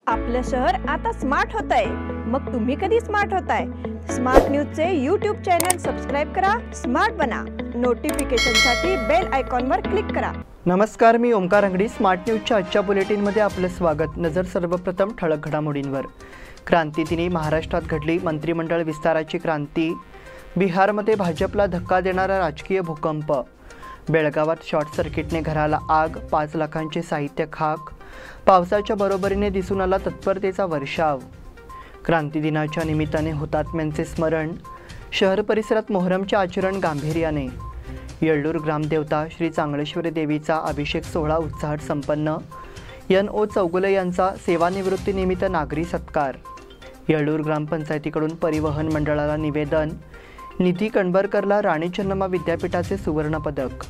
आपलं शहर आता स्मार्ट होत आहे। मग तुम्ही कधी स्मार्ट होताय? स्मार्ट न्यूजचे यूट्यूब चॅनल सबस्क्राइब करा, स्मार्ट बना। नोटिफिकेशनसाठी बेल आयकॉनवर क्लिक करा। नमस्कार, मी ओमकार अंगडी। स्मार्ट न्यूजच्या आजच्या बुलेटिनमध्ये आपलं स्वागत। नजर सर्वप्रथम ठळक घडामोडींवर। क्रांतीदिनी महाराष्ट्रात घडली मंत्रिमंडळ विस्ताराची क्रांती। बिहारमध्ये भाजपला धक्का देणारा राजकीय भूकंप। बेळगावात शॉर्ट सर्किटने घराला आग, 5 लाखांचे साहित्य खाक। पावसाच्या बरोबरीने दिसून आला तत्परतेचा वर्षाव। क्रांतिदिनाच्या निमित्ताने हुतात्म्यांचे स्मरण। शहर परिसरात मोहरमचे आचरण गांभीर्याने। येळ्ळूर ग्रामदेवता श्री चांगलेश्वरी देवीचा अभिषेक सोहळा उत्साहात संपन्न। NO चौगुले यांचा सेवानिवृत्तीनिमित्त नागरी सत्कार। येळ्ळूर ग्रामपंचायतीकडून परिवहन मंडळाला निवेदन। निधी कणबरकरला राणी चन्नम्मा विद्यापीठाचे सुवर्ण पदक।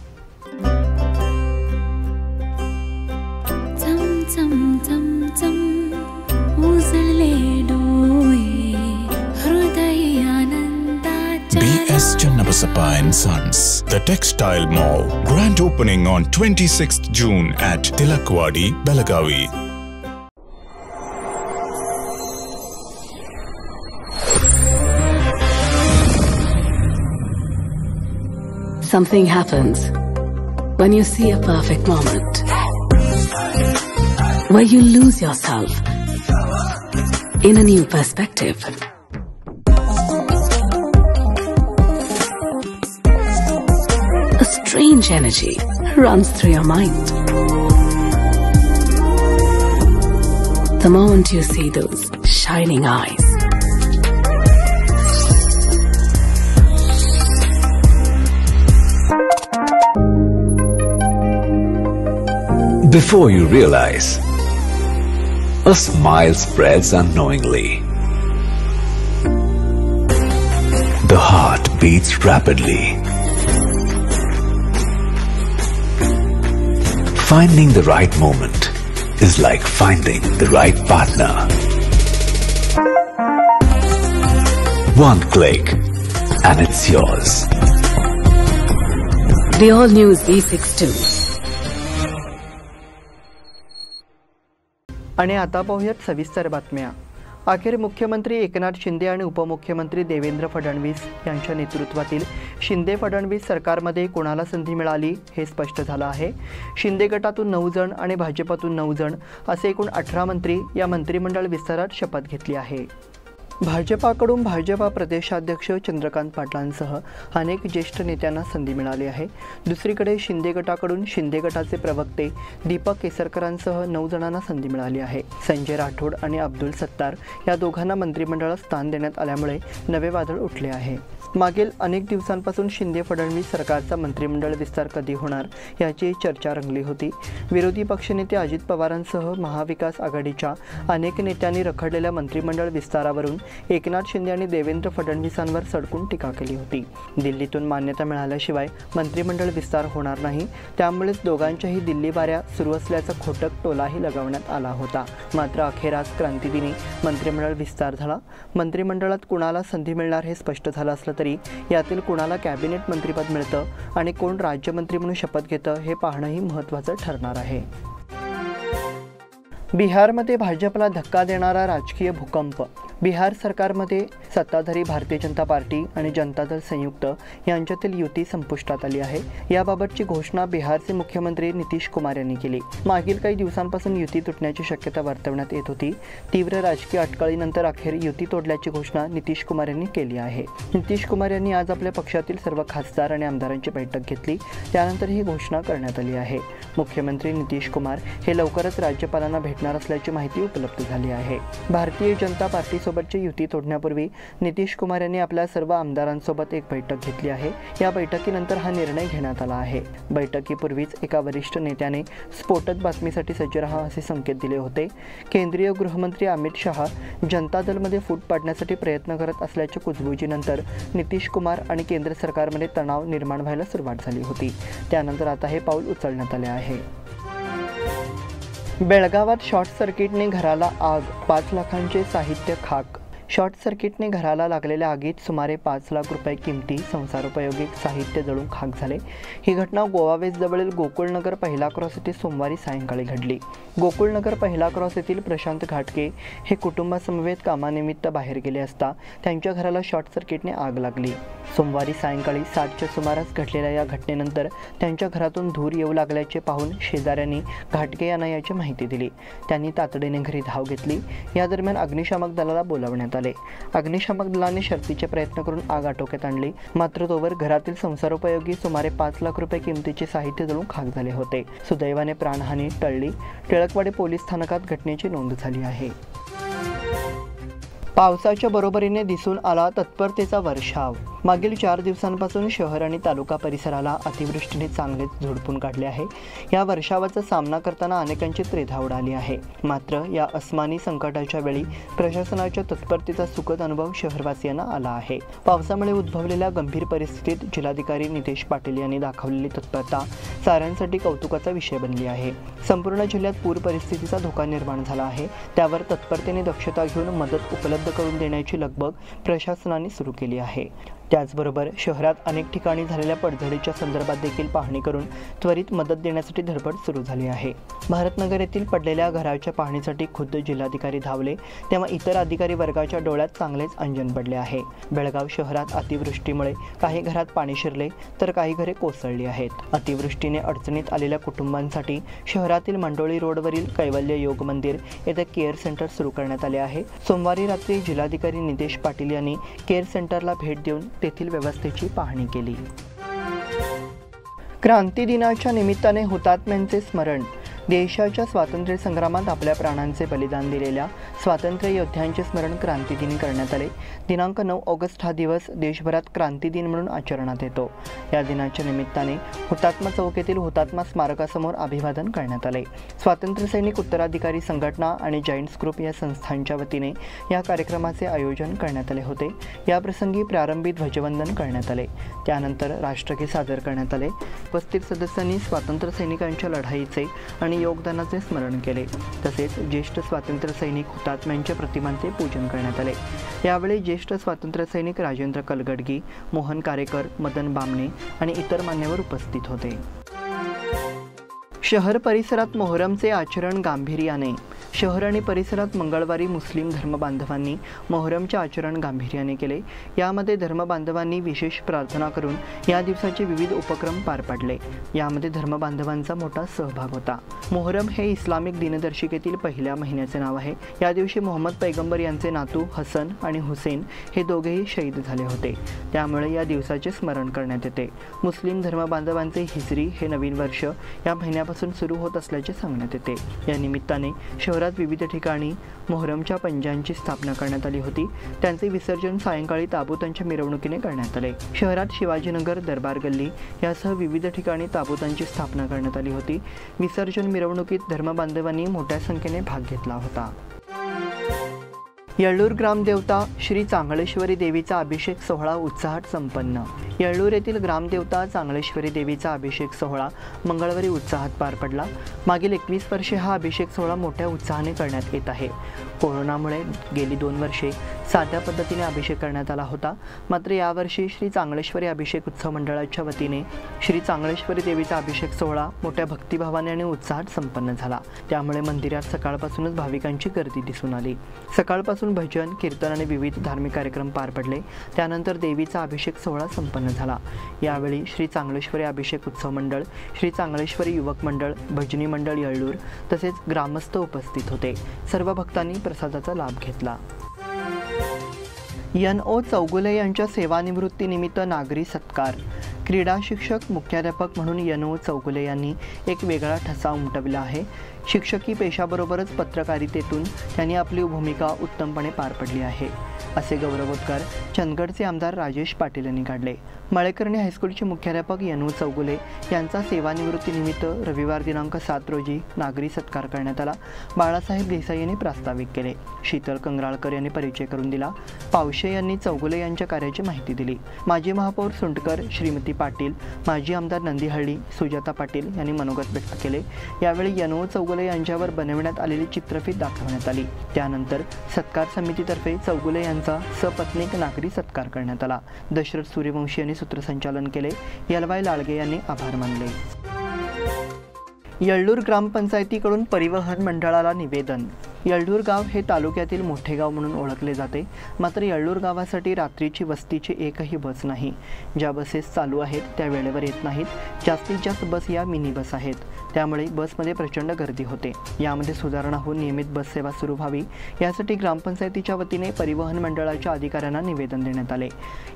BS Channabasappa and Sons, the Textile Mall, grand opening on 26th June at Tilakwadi, Belagavi. Something happens when you see a perfect moment, where you lose yourself in a new perspective. A strange energy runs through your mind the moment you see those shining eyes. Before you realize, a smile spreads unknowingly. The heart beats rapidly. Finding the right moment is like finding the right partner. One click and it's yours. The all-new Z62. आणि आता पाहूयात सविस्तर बातम्या। अखेर मुख्यमंत्री एकनाथ शिंदे आणि उपमुख्यमंत्री देवेंद्र फडणवीस यांच्या नेतृत्वातील शिंदे फडणवीस सरकारमध्ये कोणाला संधी मिळाली हे स्पष्ट झालं आहे। शिंदे गटातून 9 जण आणि भाजपातून 9 जण असे एकूण 18 मंत्री या मंत्रिमंडळ विस्तारात शपथ घेतली आहे। भाजपाकडून भाजपा प्रदेशाध्यक्ष चंद्रकांत पाटलांसह अनेक ज्येष्ठ नेत्यांना संधी मिळाली आहे। दुसरीकडे शिंदे गटाकडून शिंदे गटाचे प्रवक्ते दीपक केसरकरांसह 9 जणांना संधी मिळाली आहे। संजय राठोड आणि अब्दुल सत्तार या दोघांना मंत्रिमंडळात स्थान देण्यात आल्यामुळे नवे वादळ उठले आहे। मागील अनेक दिवसांपासून शिंदे फडणवीस सरकारचा मंत्रिमंडळ विस्तार कधी होणार याची चर्चा रंगली होती। विरोधी पक्षनेते अजित पवारांसह महाविकास आघाडीच्या अनेक नेत्यांनी रखडलेल्या मंत्रिमंडळ विस्तारावरून एकनाथ शिंदे आणि देवेंद्र फडणवीसांवर सडकून टीका केली होती। दिल्लीतून मान्यता मिळाल्याशिवाय मंत्रिमंडळ विस्तार होणार नाही, त्यामुळेच दोघांच्याही दिल्ली वाऱ्या सुरू असल्याचा खोटक टोलाही लगावण्यात आला होता। मात्र अखेर आज क्रांतीदिनी मंत्रिमंडळ विस्तार झाला। मंत्रिमंडळात कुणाला संधी मिळणार हे स्पष्ट झालं असलं तरी यातील कुणाला कॅबिनेट मंत्रिपद मिळतं आणि कोण राज्यमंत्री म्हणून शपथ घेतं हे पाहणंही महत्त्वाचं ठरणार आहे। बिहारमध्ये भाजपला धक्का देणारा राजकीय भूकंप। बिहार सरकारमध्ये सत्ताधारी भारतीय जनता पार्टी आणि जनता दल संयुक्त यांच्यातील युती संपुष्टात आली आहे। याबाबतची घोषणा बिहारचे मुख्यमंत्री नितीश कुमार यांनी केली। मागील काही दिवसांपासून युती तुटण्याची शक्यता वर्तवण्यात येत होती। तीव्र राजकीय अटकळीनंतर अखेर युती तोडल्याची घोषणा नितीश कुमार यांनी केली आहे। नितीश कुमार यांनी आज आपल्या पक्षातील सर्व खासदार आणि आमदारांची बैठक घेतली, त्यानंतर ही घोषणा करण्यात आली आहे। मुख्यमंत्री नितीश कुमार हे लवकरच राज्यपालांना भेटणार असल्याची माहिती उपलब्ध झाली आहे। भारतीय जनता पार्टी सोबतची युती तोडण्यापूर्वी नितीश कुमार यांनी आपल्या सर्व आमदारांसोबत एक बैठक घेतली आहे। या बैठकीनंतर हा निर्णय घेण्यात आला आहे। बैठकीपूर्वीच एका वरिष्ठ नेत्याने स्फोटक बातमीसाठी सज्ज राहा असे संकेत दिले होते। केंद्रीय गृहमंत्री अमित शहा जनता दलमध्ये फूट पाडण्यासाठी प्रयत्न करत असल्याच्या कुजबुजीनंतर नितीश कुमार आणि केंद्र सरकारमध्ये तणाव निर्माण व्हायला सुरुवात झाली होती। त्यानंतर आता हे पाऊल उचलण्यात आले आहे। बेळगावात शॉर्ट सर्किटने घराला आग, 5 लाखांचे साहित्य खाक। शॉर्ट सर्किटने घराला लागलेल्या आगीत सुमारे 5 लाख रुपये किमती संसारोपयोगी साहित्य जळून खाक झाले। ही घटना गोवा वेस्ट जवळील गोकुळनगर पहिला क्रॉस येथे सोमवारी सायंकाळी घडली। गोकुळनगर पहिला क्रॉस येथील प्रशांत घाटके हे कुटुंबासमवेत कामानिमित्त बाहेर गेले असता त्यांच्या घराला शॉर्ट सर्किटने आग लागली। सोमवारी सायंकाळी 7च्या सुमारास घडलेल्या या घटनेनंतर त्यांच्या घरातून धूर येऊ लागल्याचे पाहून शेजाऱ्यांनी घाटके यांना याची माहिती दिली। त्यांनी तातडीने घरी धाव घेतली। या दरम्यान अग्निशामक दलाला बोलावण्यात आले। अग्निशामक दलाने शर्थीचे प्रयत्न करून आग आटोक्यात आणली, मात्र तोवर घरातील संसारोपयोगी सुमारे 5 लाख रुपये किमतीचे साहित्य जळून खाक झाले होते। सुदैवाने प्राणहानी टळली। टिळकवाडी पोलीस स्थानकात घटनेची नोंद झाली आहे। पावसाच्या बरोबरीने दिसून आला तत्परतेचा वर्षाव। मागील 4 दिवसांपासून शहर आणि तालुका परिसराला अतिवृष्टीने चांगलेच झोडपून काढले आहे। या वर्षावाचा सामना करताना अनेकांची त्रेधा उडाली आहे। मात्र या अस्मानी संकटाच्या वेळी प्रशासनाच्या तत्परतेचा सुखद अनुभव शहरवासियांना आला आहे। पावसामुळे उद्भवलेल्या गंभीर परिस्थितीत जिल्हाधिकारी नितेश पाटील यांनी दाखवलेली तत्परता साऱ्यांसाठी कौतुकाचा विषय बनली आहे। संपूर्ण जिल्ह्यात पूर परिस्थितीचा धोका निर्माण झाला आहे, त्यावर तत्परतेने दक्षता घेऊन मदत उपलब्ध करून देण्याची लगबग प्रशासनाने सुरू केली आहे। त्याचबरोबर शहरात अनेक ठिकाणी झालेल्या पडझडीच्या संदर्भात देखील पाहणी करून त्वरित मदत देण्यासाठी धडपड सुरू झाली आहे। भारतनगर येथील पडलेल्या घराच्या पाहणीसाठी खुद्द जिल्हाधिकारी धावले, तेव्हा इतर अधिकारी वर्गाच्या डोळ्यात चांगलेच अंजन पडले आहे। बेळगाव शहरात अतिवृष्टीमुळे काही घरात पाणी शिरले तर काही घरे कोसळली आहेत। अतिवृष्टीने अडचणीत आलेल्या कुटुंबांसाठी शहरातील मंडोळी रोडवरील कैवल्य योग मंदिर येथे केअर सेंटर सुरू करण्यात आले आहे। सोमवारी रात्री जिल्हाधिकारी नितेश पाटील यांनी केअर सेंटरला भेट देऊन तेथील व्यवस्थेची पाहणी केली। क्रांती दिनाच्या निमित्ताने हुतात्म्यांचे स्मरण। देशाच्या स्वातंत्र्य संग्रामात आपल्या प्राणांचे बलिदान दिलेल्या स्वातंत्र्य योद्ध्यांचे स्मरण क्रांतीदिनी करण्यात आले। दिनांक 9 ऑगस्ट हा दिवस देशभरात क्रांती दिन म्हणून आचरणात येतो। या दिनाच्या निमित्ताने हुतात्मा चौक येथील हुतात्मा स्मारकासमोर अभिवादन करण्यात आले। स्वातंत्र्य सैनिक उत्तराधिकारी संघटना आणि जायंट्स ग्रुप या संस्थांच्या वतीने या कार्यक्रमाचे आयोजन करण्यात आले होते। या प्रसंगी प्रारंभी ध्वजवंदन करण्यात आले, त्यानंतर राष्ट्रगीत सादर करण्यात आले। उपस्थित सदस्यांनी स्वातंत्र्य सैनिकांच्या लढाईचे आणि योगदानाचे स्मरण केले। तसेच ज्येष्ठ स्वातंत्र्य सैनिक हुतात्म्यांच्या प्रतिमांचे पूजन करण्यात आले। यावेळी ज्येष्ठ स्वातंत्र्य सैनिक राजेंद्र कलगडगी, मोहन कारेकर, मदन बामणे आणि इतर मान्यवर उपस्थित होते। शहर परिसरात मोहरमचे आचरण गांभीर्याने। शहर आणि परिसरात मंगळवारी मुस्लिम धर्मबांधवांनी मोहरमचे आचरण गांभीर्याने केले। यामध्ये धर्मबांधवांनी विशेष प्रार्थना करून या दिवसाचे विविध उपक्रम पार पाडले। यामध्ये धर्मबांधवांचा मोठा सहभाग होता। मोहरम हे इस्लामिक दिनदर्शिकेतील पहिल्या महिन्याचे नाव आहे। या दिवशी मोहम्मद पैगंबर यांचे नातू हसन आणि हुसेन हे दोघेही शहीद झाले होते, त्यामुळे या दिवसाचे स्मरण करण्यात येते। मुस्लिम धर्मबांधवांचे हिजरी हे नवीन वर्ष या महिन्यापासून सुरू होत असल्याचे सांगण्यात येते। या निमित्ताने शहरात विविध ठिकाणी मोहरमच्या पंजांची स्थापना करण्यात आली होती। त्यांचे विसर्जन सायंकाळी ताबूतांच्या मिरवणुकीने करण्यात आले। शहरात शिवाजीनगर, दरबार गल्ली यासह विविध ठिकाणी ताबूतांची स्थापना करण्यात आली होती। विसर्जन मिरवणुकीत धर्मबांधवांनी मोठ्या संख्येने भाग घेतला होता। येळ्ळूर ग्रामदेवता श्री चांगलेश्वरी देवीचा अभिषेक सोहळा उत्साहात संपन्न। येळ्ळूर येथील ग्रामदेवता चांगलेश्वरी देवीचा अभिषेक सोहळा मंगळवारी उत्साहात पार पडला। मागील 21 वर्षे हा अभिषेक सोहळा मोठ्या उत्साहाने करण्यात येत आहे। कोरोनामुळे गेली 2 वर्षे साध्या पद्धतीने अभिषेक करण्यात आला होता, मात्र यावर्षी श्री चांगलेश्वरी अभिषेक उत्सव मंडळाच्या वतीने श्री चांगलेश्वरी देवीचा अभिषेक सोहळा मोठ्या भक्तिभावाने आणि उत्साहात संपन्न झाला। त्यामुळे मंदिरात सकाळपासूनच भाविकांची गर्दी दिसून आली। सकाळपासून भजन, कीर्तन आणि विविध धार्मिक कार्यक्रम पार पडले। त्यानंतर देवीचा अभिषेक सोहळा संपन्न झाला। यावेळी श्री चांगलेश्वरी अभिषेक उत्सव मंडळ, श्री चांगलेश्वरी युवक मंडळ, भजनी मंडळ येळ्ळूर तसेच ग्रामस्थ उपस्थित होते। सर्व भक्तांनी प्रसादाचा लाभ घेतला। NO चौगुले यांच्या सेवानिवृत्तीनिमित्त नागरी सत्कार। क्रीडा शिक्षक मुख्याध्यापक म्हणून NO चौगुले यांनी एक वेगळा ठसा उमटविला आहे। शिक्षकी पेशाबरोबरच पत्रकारितेतून त्यांनी आपली भूमिका उत्तमपणे पार पडली आहे, असे गौरवोद्गार चंदगडचे आमदार राजेश पाटील यांनी काढले। मळेकर्णी हायस्कूलचे मुख्याध्यापक यनू चौगुले यांचा सेवानिवृत्तीनिमित्त रविवार दिनांक 7 रोजी नागरी सत्कार करण्यात आला। बाळासाहेब देसाई यांनी प्रास्ताविक केले। शीतल कंगराळकर यांनी परिचय करून दिला। पावशे यांनी चौगुले यांच्या कार्याची माहिती दिली। माजी महापौर सुंटकर, श्रीमती पाटील, माजी आमदार नंदीहळ्ळी, सुजाता पाटील यांनी मनोगत व्यक्त केले। यावेळी यनू चौगुले यांच्यावर बनविण्यात आलेली चित्रफीत दाखवण्यात आली। त्यानंतर सत्कार समितीतर्फे चौगुले यांचा सपत्नीक नागरी सत्कार करण्यात आला। दशरथ सूर्यवंशी यांनी सूत्रसंचालन केले। यलवाई लाळगे यांनी आभार मानले। येळ्ळूर ग्रामपंचायतीकडून परिवहन मंडळाला निवेदन। येळ्ळूर गाव हे तालुक्यातील मोठे गाव म्हणून ओळखले जाते, मात्र येळ्ळूर गावासाठी रात्रीची वस्तीची एकही बस नाही। ज्या बसेस चालू आहेत त्या वेळेवर येत नाहीत। जास्तीत जास्त बस या मिनी बस आहेत, त्यामुळे बसमध्ये प्रचंड गर्दी होते। यामध्ये सुधारणा होऊन नियमित बस सेवा सुरू व्हावी यासाठी ग्रामपंचायतीच्या वतीने परिवहन मंडळाच्या अधिकाऱ्यांना निवेदन देण्यात आले।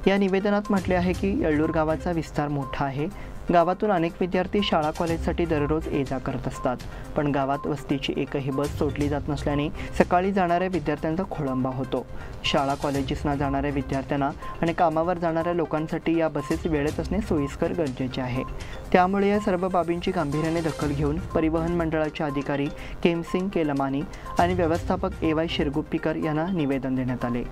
या निवेदनात म्हटले आहे की येळ्ळूर गावाचा विस्तार मोठा आहे। गावातून अनेक विद्यार्थी शाळा कॉलेजसाठी दररोज ये-जा करत असतात, पण गावात वस्तीची एकही बस सोडली जात नसल्याने सकाळी जाणाऱ्या विद्यार्थ्यांचा खोळंबा होतो। शाळा कॉलेजेसना जाणाऱ्या विद्यार्थ्यांना आणि कामावर जाणाऱ्या लोकांसाठी या बसेस वेळेत असणे सोयीस्कर गरजेचे आहे। त्यामुळे या सर्व बाबींची गांभीर्याने दखल घेऊन परिवहन मंडळाचे अधिकारी केमसिंग केलमानी आणि व्यवस्थापक AY शिरगुप्पीकर यांना निवेदन देण्यात आले।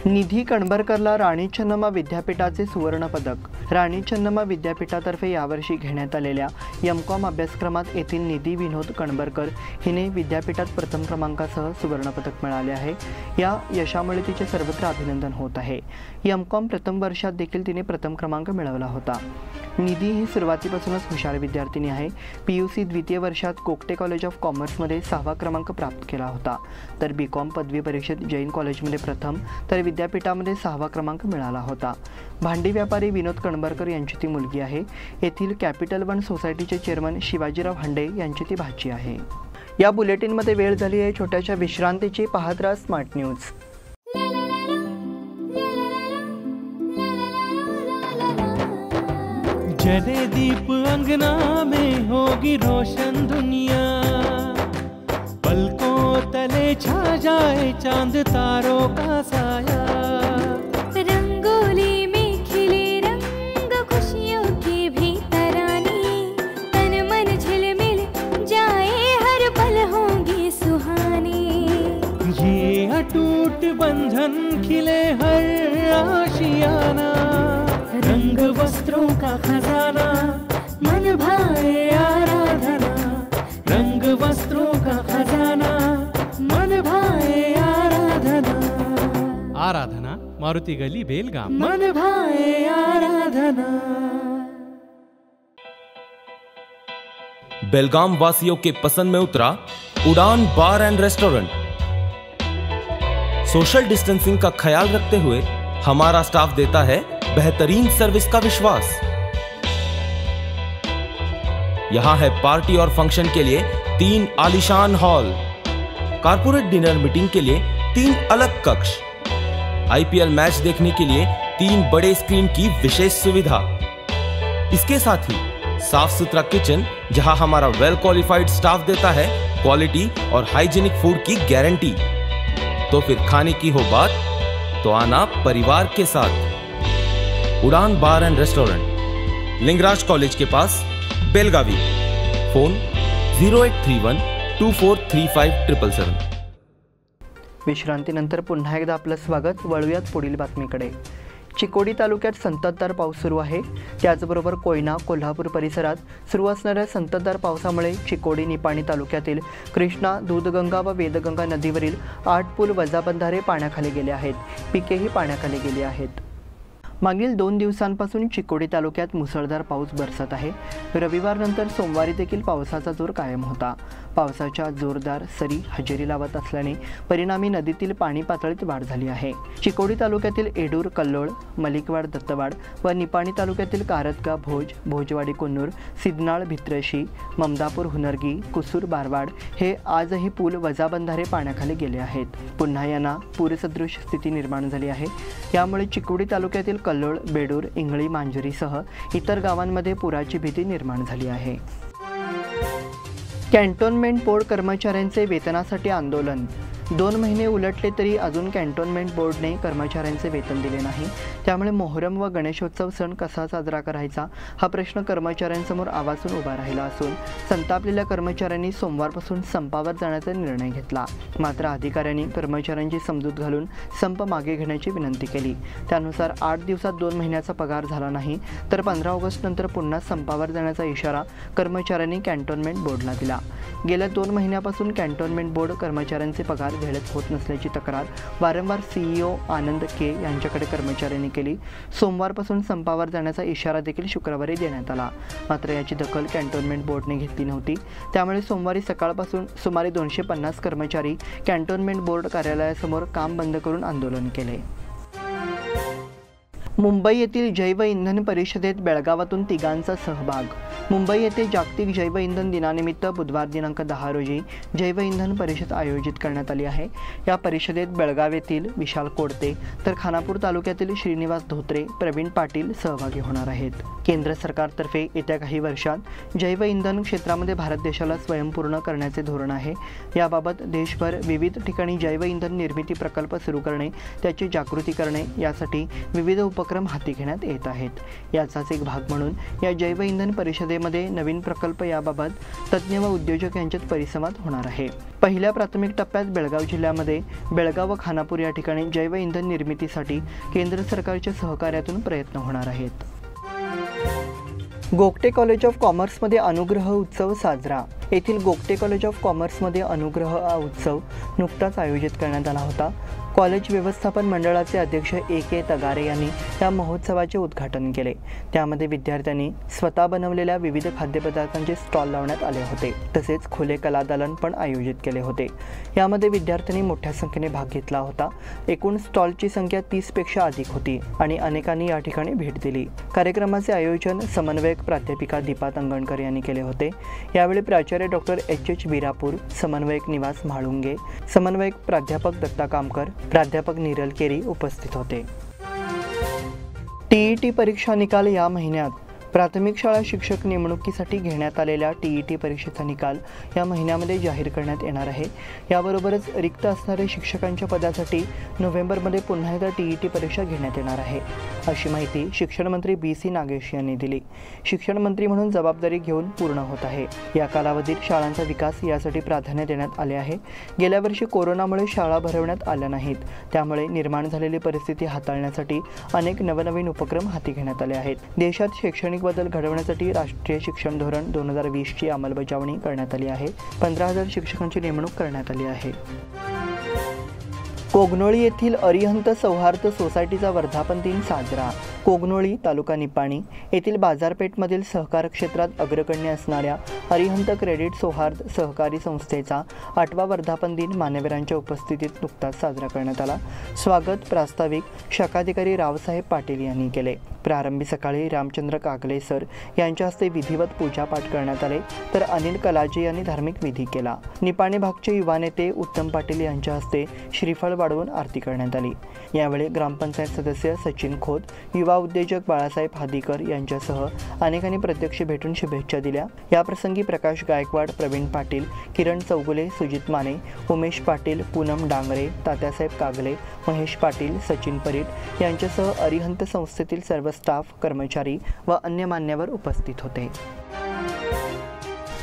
निधी कणबरकरला राणी चन्नम्मा विद्यापीठाचे सुवर्ण पदक। राणी चन्नम्मा विद्यापीठातर्फे यावर्षी घेण्यात आलेल्या M.Com अभ्यासक्रमात येथील निधी विनोद कणबरकर हिने विद्यापीठात प्रथम क्रमांकासह सुवर्ण पदक मिळाले आहे। या यशामुळे तिचे सर्वत्र अभिनंदन होत आहे। M.Com प्रथम वर्षात देखील तिने प्रथम क्रमांक मिळवला होता। निधी ही सुरुवातीपासूनच हुशार विद्यार्थिनी आहे। PUC द्वितीय वर्षात कोकटे कॉलेज ऑफ कॉमर्समध्ये 6वा क्रमांक प्राप्त केला होता, तर B.Com पदवी परीक्षेत जैन कॉलेजमध्ये प्रथम तर विद्यापीठामध्ये 6वा क्रमांक मिळाला होता। भांडी व्यापारी विनोद कणबरकर यांची ती मुलगी आहे। येथील कॅपिटल वन सोसायटीचे चेअरमन शिवाजीराव हंडे यांची ती भाची आहे। या बुलेटिनमध्ये वेळ झाली आहे छोट्याशा विश्रांतीची। पाहत राहा स्मार्ट न्यूज। जले दीप अंगना में होगी रोशन दुनिया, पलकों तले छा जाए चांद तारों का साया। रंगोली में खिले रंग खुशियों के भी तराने, तन मन झिलमिल जाए हर पल होंगे सुहाने। ये अटूट बंधन खिले हर आशियाना, रंग वस्त्रों का खजाना मन भाए आराधना। रंग वस्त्रों का खजाना मन भाए आराधना। आराधना मारुति गली बेलगाम। मन भाए आराधना। बेलगाम वासियों के पसंद में उतरा उड़ान बार एंड रेस्टोरेंट। सोशल डिस्टेंसिंग का ख्याल रखते हुए हमारा स्टाफ देता है बेहतरीन सर्विस का विश्वास। यहां है पार्टी और फंक्शन के लिए 3 आलीशान हॉल, कारपोरेट डिनर मीटिंग के लिए 3 अलग कक्ष, IPL मैच देखने के लिए 3 बड़े स्क्रीन की विशेष सुविधा। इसके साथ ही साफ सुथरा किचन, जहां हमारा वेल क्वालिफाइड स्टाफ देता है क्वालिटी और हाइजीनिक फूड की गारंटी। तो फिर खाने की हो बात तो आना परिवार के साथ। उड़ान बार एंड रेस्टोरेंट, लिंगराज कॉलेज के पास, बेलगावी। फोन 0831 2435 विश्रांतीनंतर पुन्हा एकदा आपलं स्वागत। वळूयात पुढील बातमीकडे। चिकोडी तालुक्यात संततधार पाऊस सुरू आहे। त्याचबरोबर कोयना, कोल्हापूर परिसरात सुरू असणाऱ्या संततधार पावसामुळे चिकोडी, निपाणी तालुक्यातील कृष्णा, दूधगंगा व वेदगंगा नदीवरील 8 पूल वजाबंधारे पाण्याखाली गेले आहेत। पिकेही पाण्याखाली गेली आहेत। मागील 2 दिवसांपासून चिकोडी तालुक्यात मुसळधार पाऊस बरसत आहे। रविवारनंतर सोमवारी देखील पावसाचा जोर कायम होता। पावसाच्या जोरदार सरी हजेरी लावत असल्याने परिणामी नदीतील पाणी पातळीत वाढ झाली आहे। चिकोडी तालुक्यातील एडूर, कल्लोळ, मलिकवाड, दत्तवाड व निपाणी तालुक्यातील कारतगा, भोज, भोजवाडी, कुन्नूर, सिद्धनाळ, भित्रशी, ममदापूर, हुनरगी, कुसूर, बारवाड हे आजही पूल वजाबंधारे पाण्याखाली गेले आहेत। पुन्हा यांना पूरसदृश स्थिती निर्माण झाली आहे। यामुळे चिकोडी तालुक्यातील कल्लोळ, बेडूर, इंगळी, मांजरीसह इतर गावांमध्ये पुराची भीती निर्माण झाली आहे। कॅन्टोन्मेंट बोर्ड कर्मचाऱ्यांचे वेतनासाठी आंदोलन। 2 महिने उलटले तरी अजून कॅन्टोन्मेंट बोर्डने कर्मचाऱ्यांचे वेतन दिले नाही। त्यामुळे मोहरम व गणेशोत्सव सण कसा साजरा करायचा हा प्रश्न कर्मचाऱ्यांसमोर आवाजून उभा राहिला असून संतापलेल्या कर्मचाऱ्यांनी सोमवारपासून संपावर जाण्याचा निर्णय घेतला। मात्र अधिकाऱ्यांनी कर्मचाऱ्यांची समजूत घालून संप मागे घेण्याची विनंती केली। त्यानुसार 8 दिवसात 2 महिन्याचा पगार झाला नाही तर 15 ऑगस्ट नंतर पुन्हा संपावर जाण्याचा इशारा कर्मचाऱ्यांनी कॅन्टोन्मेंट बोर्डला दिला। गेल्या 2 महिन्यापासून कॅन्टोन्मेंट बोर्ड कर्मचाऱ्यांचे पगार वेळेत होत नसल्याची तक्रार वारंवार CEO आनंद के यांच्याकडे कर्मचाऱ्यांनी केली। सोमवारपासून संपावर जाण्याचा इशारा देखील शुक्रवारी देण्यात आला, मात्र याची दखल कॅन्टोन्मेंट बोर्डने घेतली नव्हती। त्यामुळे सोमवारी सकाळपासून सुमारे 250 कर्मचारी कॅन्टोन्मेंट बोर्ड कार्यालयासमोर काम बंद करून आंदोलन केले। मुंबई येथील जैव इंधन परिषदेत बेळगावातून 3 सहभाग। मुंबई येथे जागतिक जैव इंधन दिनानिमित्त बुधवार दिनांक 10 रोजी जैव इंधन परिषद आयोजित करण्यात आली आहे। या परिषदेत बेळगाव येथील विशाल कोडते तर खानापूर तालुक्यातील श्रीनिवास धोत्रे, प्रवीण पाटील सहभागी होणार आहेत। केंद्र सरकारतर्फे येत्या काही वर्षात जैव इंधन क्षेत्रामध्ये भारत देशाला स्वयंपूर्ण करण्याचे धोरण आहे। याबाबत देशभर विविध ठिकाणी जैव इंधन निर्मिती प्रकल्प सुरू करणे, त्याची जागृती करणे यासाठी विविध उपक्रम हाती घेण्यात येत आहेत। याचाच एक भाग म्हणून या जैव इंधन परिषदेमध्ये नवीन प्रकल्प याबाबत तज्ज्ञ व उद्योजक यांच्यात परिसंवाद होणार आहे। पहिल्या प्राथमिक टप्प्यात बेळगाव जिल्ह्यामध्ये बेळगाव व खानापूर या ठिकाणी जैव इंधन निर्मितीसाठी केंद्र सरकारच्या सहकार्यातून प्रयत्न होणार आहेत। गोगटे कॉलेज ऑफ कॉमर्समध्ये अनुग्रह उत्सव साजरा। येथील गोगटे कॉलेज ऑफ कॉमर्समध्ये अनुग्रह उत्सव नुकताच आयोजित करण्यात आला होता। कॉलेज व्यवस्थापन मंडळाचे अध्यक्ष AK तगारे यांनी या महोत्सवाचे उद्घाटन केले। त्यामध्ये विद्यार्थ्यांनी स्वतः बनवलेल्या विविध खाद्यपदार्थांचे स्टॉल लावण्यात आले होते, तसेच खुले कलादालन पण आयोजित केले होते। यामध्ये विद्यार्थ्यांनी मोठ्या संख्येने भाग घेतला होता। एकूण स्टॉलची संख्या 30 पेक्षा अधिक होती आणि अनेकांनी या ठिकाणी भेट दिली। कार्यक्रमाचे आयोजन समन्वयक प्राध्यापिका दीपा तंगणकर यांनी केले होते। यावेळी प्राचार्य डॉक्टर HH विरापूर, समन्वयक निवास म्हाळुंगे, समन्वयक प्राध्यापक दत्ता कामकर, प्राध्यापक नीरल केरी उपस्थित होते। TET परीक्षा निकाल या महिन्यात। प्राथमिक शाळा शिक्षक नेमणुकीसाठी घेण्यात आलेल्या TET परीक्षेचा निकाल या महिन्यामध्ये जाहीर करण्यात येणार आहे। याबरोबरच रिक्त असणाऱ्या शिक्षकांच्या पदासाठी नोव्हेंबरमध्ये पुन्हा एकदा TET परीक्षा घेण्यात येणार आहे, अशी माहिती शिक्षण मंत्री BC नागेश यांनी दिली। शिक्षण मंत्री म्हणून जबाबदारी घेऊन पूर्ण होत आहे। या कालावधीत शाळांचा विकास यासाठी प्राधान्य देण्यात आले आहे। गेल्या वर्षी कोरोनामुळे शाळा भरवण्यात आल्या नाहीत, त्यामुळे निर्माण झालेली परिस्थिती हाताळण्यासाठी अनेक नवनवीन उपक्रम हाती घेण्यात आले आहेत। देशात शैक्षणिक बदल घडवण्यासाठी राष्ट्रीय शिक्षण धोरण 2020ची अंमलबजावणी करण्यात आली आहे। 15,000 शिक्षकांची नेमणूक करण्यात आली आहे। कोगनोळी येथील अरिहंत सौहार्द सोसायटीचा वर्धापन दिन साजरा। कोगनोळी तालुका निपाणी येथील बाजारपेठमधील सहकार क्षेत्रात अग्रगण्य असणाऱ्या अरिहंत क्रेडिट सौहार्द सहकारी संस्थेचा 8वा वर्धापन दिन मान्यवरांच्या उपस्थितीत नुकताच साजरा करण्यात आला। स्वागत प्रास्ताविक शाखाधिकारी रावसाहेब पाटील यांनी केले। प्रारंभी सकाळी रामचंद्र कागले सर यांच्या हस्ते विधिवत पूजापाठ करण्यात आले, तर अनिल कलाजे यांनी धार्मिक विधी केला। निपाणी भागचे युवा नेते उत्तम पाटील यांच्या हस्ते श्रीफळ वाढवून आरती करण्यात आली। यावेळी ग्रामपंचायत सदस्य सचिन खोत, युवा उद्योजक बाळासाहेब हादीकर यांच्यासह अनेकांनी प्रत्यक्ष भेटून शुभेच्छा दिल्या। याप्रसंगी प्रकाश गायकवाड, प्रवीण पाटील, किरण चौगुले, सुजित माने, उमेश पाटील, पूनम डांगरे, तात्यासाहेब कागले, महेश पाटील, सचिन परीट यांच्यासह अरिहंत संस्थेतील सर्व स्टाफ, कर्मचारी व अन्य मान्यवर उपस्थित होते।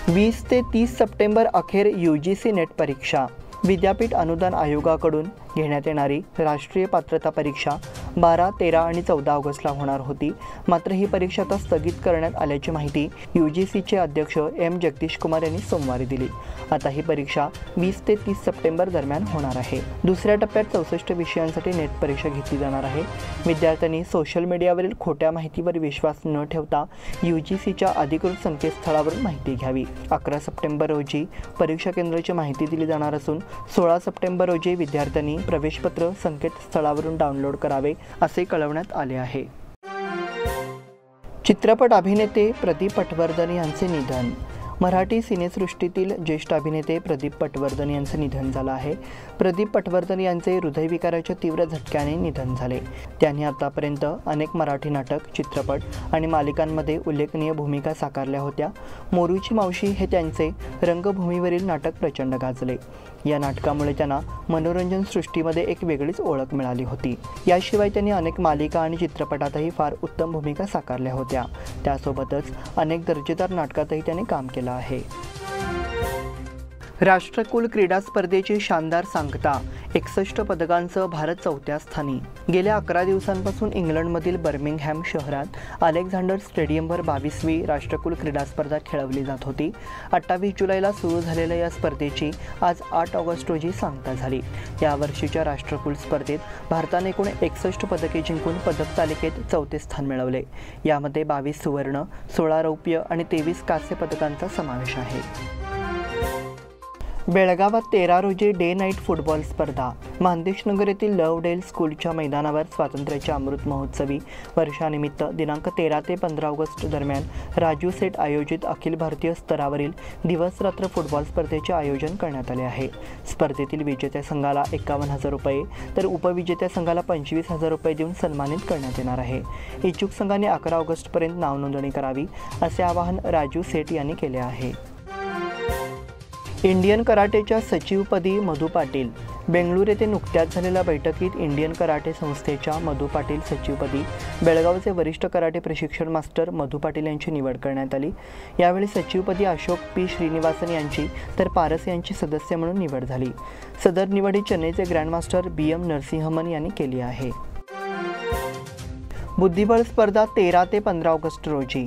20 ते 30 सप्टेंबर अखेर UGC नेट परीक्षा। विद्यापीठ अनुदान आयोगाकडून घेण्यात येणारी राष्ट्रीय पात्रता परीक्षा 12, 13 आणि 14 ऑगस्टला होणार होती, मात्र ही परीक्षा आता स्थगित करण्यात आल्याची माहिती UGCचे अध्यक्ष M जगदीश कुमार यांनी सोमवारी दिली। आता ही परीक्षा 20 ते 30 सप्टेंबर दरम्यान होणार आहे। दुसऱ्या टप्प्यात 64 विषयांसाठी नेट परीक्षा घेतली जाणार आहे। विद्यार्थ्यांनी सोशल मीडियावरील खोट्या माहितीवर विश्वास न ठेवता UGCच्या अधिकृत संकेतस्थळावरून माहिती घ्यावी। 11 सप्टेंबर रोजी परीक्षा केंद्राची माहिती दिली जाणार असून 16 सप्टेंबर रोजी विद्यार्थ्यांनी प्रवेशपत्र संकेतस्थळावरून डाउनलोड करावे असे कळवण्यात आले आहे। चित्रपट अभिनेते प्रदीप पटवर्धन यांचे निधन। मराठी सिनेसृष्टीतील ज्येष्ठ अभिनेते प्रदीप पटवर्धन यांचे निधन झालं आहे। प्रदीप पटवर्धन यांचे हृदयविकाराच्या तीव्र झटक्याने निधन झाले। त्यांनी आतापर्यंत अनेक मराठी नाटक, चित्रपट आणि मालिकांमध्ये उल्लेखनीय भूमिका साकारल्या होत्या. मोरूची मावशी हे त्यांचे रंगभूमीवरील नाटक प्रचंड गाजले. या नाटकामुळे त्यांना मनोरंजन सृष्टीमध्ये एक वेगळीच ओळख मिळाली होती. याशिवाय त्यांनी अनेक मालिका आणि चित्रपटातही फार उत्तम भूमिका साकारल्या होत्या. त्यासोबतच अनेक दर्जेदार नाटकातही त्यांनी काम केलं आहे. राष्ट्रकुल क्रीडा स्पर्धेची शानदार सांगता, 61 पदकांसह भारत 4थ्या स्थानी. गेल्या 11 दिवसांपासून इंग्लंडमधील बर्मिंगहॅम शहरात अलेक्झांडर स्टेडियमवर 22वी राष्ट्रकुल क्रीडा स्पर्धा खेळवली जात होती. 28 जुलैला सुरू झालेल्या या स्पर्धेची आज 8 ऑगस्ट रोजी सांगता झाली. यावर्षीच्या राष्ट्रकुल स्पर्धेत भारताने एकूण 61 पदके जिंकून पदक तालिकेत 4थे स्थान मिळवले. यामध्ये 22 सुवर्ण, 16 रौप्य आणि 23 कांस्य पदकांचा समावेश आहे. बेळगावात 13 रोजी डे नाईट फुटबॉल स्पर्धा. मानदेशनगर येथील लव्हडेल स्कूलच्या मैदानावर स्वातंत्र्याच्या अमृत महोत्सवी वर्षानिमित्त दिनांक 13 ते 15 ऑगस्ट दरम्यान राजू सेठ आयोजित अखिल भारतीय स्तरावरील दिवस रात्र फुटबॉल स्पर्धेचे आयोजन करण्यात आले आहे. स्पर्धेतील विजेत्या संघाला 51,000 रुपये तर उपविजेत्या संघाला 25,000 रुपये देऊन सन्मानित करण्यात येणार आहे. इच्छुक संघाने 11 ऑगस्टपर्यंत नावनोंदणी करावी असे आवाहन राजू सेठ यांनी केले आहे. इंडियन कराटेच्या सचिवपदी मधू पाटील. बेंगळूर येथे नुकत्याच झालेल्या बैठकीत इंडियन कराटे संस्थेच्या मधू पाटील सचिवपदी बेळगावचे वरिष्ठ कराटे प्रशिक्षण मास्टर मधू पाटील यांची निवड करण्यात आली. यावेळी सचिवपदी अशोक पी श्रीनिवासन यांची तर पारस यांची सदस्य म्हणून निवड झाली. सदर निवड ही चेन्नईचे ग्रँडमास्टर BM नरसिंहमन यांनी केली आहे. बुद्धिबळ स्पर्धा 13 ते 15 ऑगस्ट रोजी.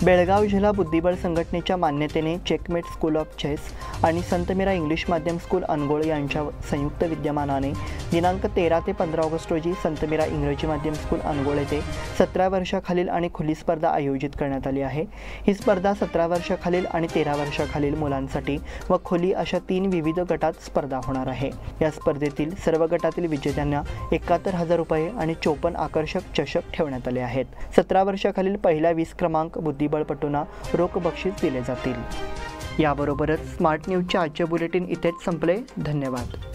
बेळगाव जिल्हा बुद्धिबळ संघटनेच्या मान्यतेने चेकमेट स्कूल ऑफ चेस आणि संतमीरा इंग्लिश माध्यम स्कूल अनगोळ यांच्या संयुक्त विद्यमानाने दिनांक 13 ते 15 ऑगस्ट रोजी संतमीरा इंग्रजी माध्यम स्कूल अनगोळ येथे 17 वर्षाखालील आणि खुली स्पर्धा आयोजित करण्यात आली आहे. ही स्पर्धा 17 वर्षाखालील आणि 13 वर्षाखालील मुलांसाठी व खुली अशा 3 विविध गटात स्पर्धा होणार आहे. या स्पर्धेतील सर्व गटातील विजेत्यांना 71,000 रुपये आणि 54 आकर्षक चषक ठेवण्यात आले आहेत. 17 वर्षाखालील पहिल्या 20 क्रमांक बुद्धिबळपटूंना रोख बक्षीस दिले जातील. याबरोबरच स्मार्ट न्यूजचे आजचे बुलेटिन इथेच संपले. धन्यवाद.